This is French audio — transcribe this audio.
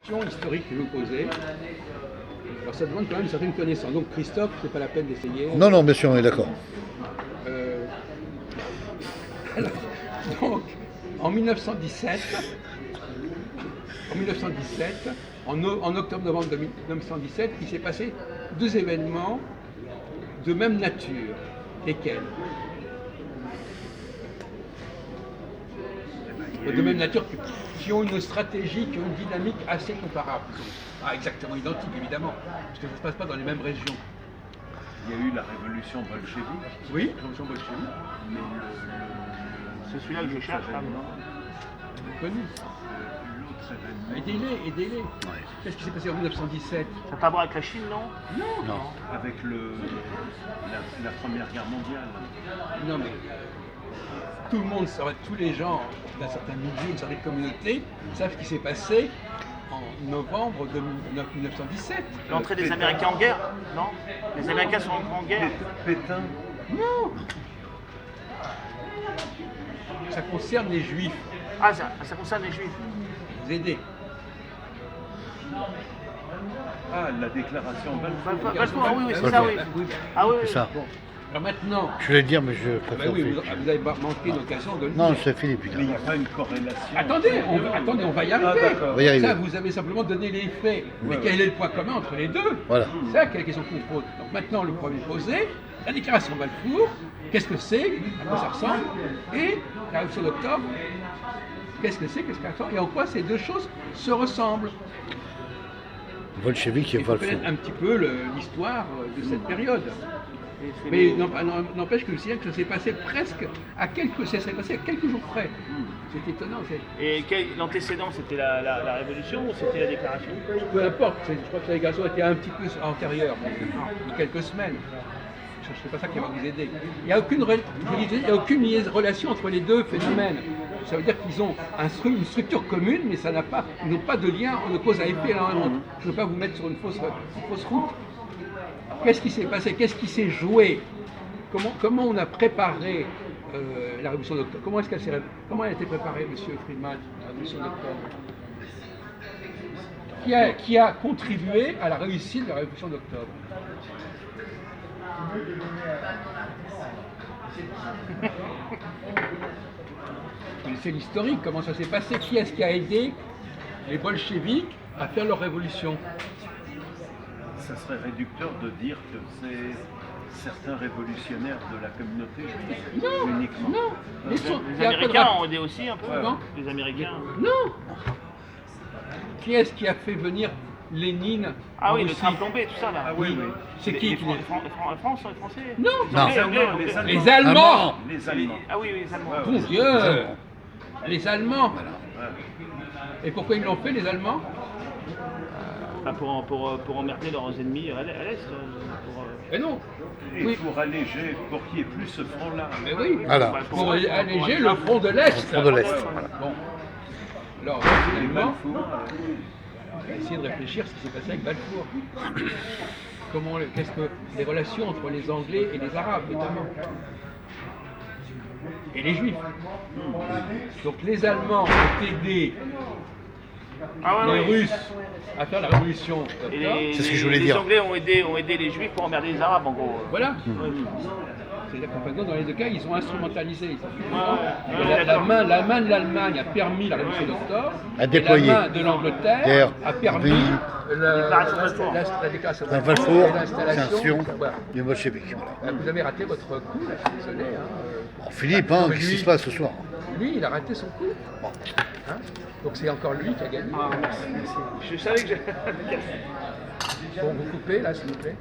question historique que vous posez, alors ça demande quand même une certaine connaissance. Donc Christophe, c'est pas la peine d'essayer. Non, non, bien sûr, on est d'accord. Alors, donc, en 1917, en octobre-novembre 1917, il s'est passé deux événements de même nature. Lesquels? De même nature, qui ont une stratégie, qui ont une dynamique assez comparable. Pas exactement identique, évidemment, parce que ça ne se passe pas dans les mêmes régions. Il y a eu la révolution bolchevique. Oui, la révolution bolchevique. Mais c'est celui-là que je cherche. Connu. L'autre événement. Aidez-les. Ouais. Qu'est-ce qui s'est passé en 1917? Ça n'a pas à voir avec la Chine, non? Non. Avec la Première Guerre mondiale. Non, mais tout le monde, tous les gens d'un certain milieu, d'une certaine communauté, savent ce qui s'est passé en novembre 1917. L'entrée des Américains en guerre, non? Les Américains sont en guerre. Pétain. Non. Ça concerne les Juifs. Ah, ça concerne les Juifs. Vous aidez. Ah, la déclaration Balfour. Balfour, ah oui, oui, c'est Balfour. ça, oui. Ah oui, oui. C'est ça. Bon. Alors maintenant, Je voulais le dire, mais je ah préfère. oui, Philippe. vous avez manqué l'occasion de le Non, dire. c'est Philippe. Mais il n'y a pas une corrélation. Attendez, on va y arriver. d'accord. On va y arriver. Ça, vous avez simplement donné les faits. Mais Ouais, quel est le point commun entre les deux? Voilà. C'est ça quelle question qu'on pose. Donc maintenant, le premier posé, la déclaration Balfour, qu'est-ce que c'est, à quoi ça ressemble, et la révolution d'octobre, qu'est-ce que c'est, qu'est-ce qu'elle ressemble, et en quoi ces deux choses se ressemblent. Bolchevique et Il faut Balfour. connaître un petit peu l'histoire de cette période. Mais n'empêche que ça s'est passé presque à quelques jours près. C'est étonnant. Et l'antécédent, c'était la Révolution ou c'était la déclaration? Peu importe, je crois que la déclaration était un petit peu antérieure, de quelques semaines. C'est pas ça qui va vous aider. Il n'y a aucune relation entre les deux phénomènes. Ça veut dire qu'ils ont une structure commune, mais ils n'ont pas de lien de cause à effet l'un et l'autre. Je ne veux pas vous mettre sur une fausse route. Qu'est-ce qui s'est passé? Qu'est-ce qui s'est joué? Comment on a préparé la révolution d'octobre? Comment elle a été préparée, monsieur Friedman, la révolution d'octobre? Qui a contribué à la réussite de la révolution d'octobre? C'est l'historique, comment ça s'est passé? Qui est-ce qui a aidé les bolcheviks à faire leur révolution? Ça serait réducteur de dire que c'est certains révolutionnaires de la communauté juive. Non, uniquement. non. Les Américains ont aidé aussi un peu. Non. Les Américains. Non. Qui est-ce qui a fait venir Lénine? Ah oui, en le Russie? train plombé, tout ça là. Ah oui, oui. C'est qui Les France, les Français? Non. Non. Les Anglais, Les Allemands. Les Allemands. Ah oui, les Allemands. Mon Dieu. Les Allemands. Ouais. Et pourquoi ils l'ont fait, les Allemands? Enfin, pour emmerder leurs ennemis à l'Est. Mais non. Et Oui. pour alléger, pour qu'il n'y ait plus ce front-là. Mais oui. Voilà. Pour alléger le front de l'Est. Front de l'Est. Bon. Alors, Et finalement, Balfour, on va essayer de réfléchir à ce qui s'est passé avec Balfour. Qu'est-ce que les relations entre les Anglais et les Arabes, notamment, et les Juifs. Donc les Allemands ont aidé les Russes à faire la révolution d'octobre. C'est ce que je voulais les dire. Anglais ont aidé les Juifs pour emmerder les Arabes, en gros. Voilà. C'est-à-dire qu'en fin de compte, dans les deux cas, ils ont instrumentalisé. Ouais, La main de l'Allemagne a permis la révolution d'octobre. A déployé. Et la main de l'Angleterre a permis la déclaration Un Balfour, et l'installation. Voilà. du bolchevique. Voilà. Vous avez raté votre coup, là, je suis désolé. Bon, Philippe, hein, qu'est-ce qui se passe ce soir? Lui, il a raté son coup. Hein, donc c'est encore lui qui a gagné. Je savais que j'allais. Bon, vous coupez là, s'il vous plaît.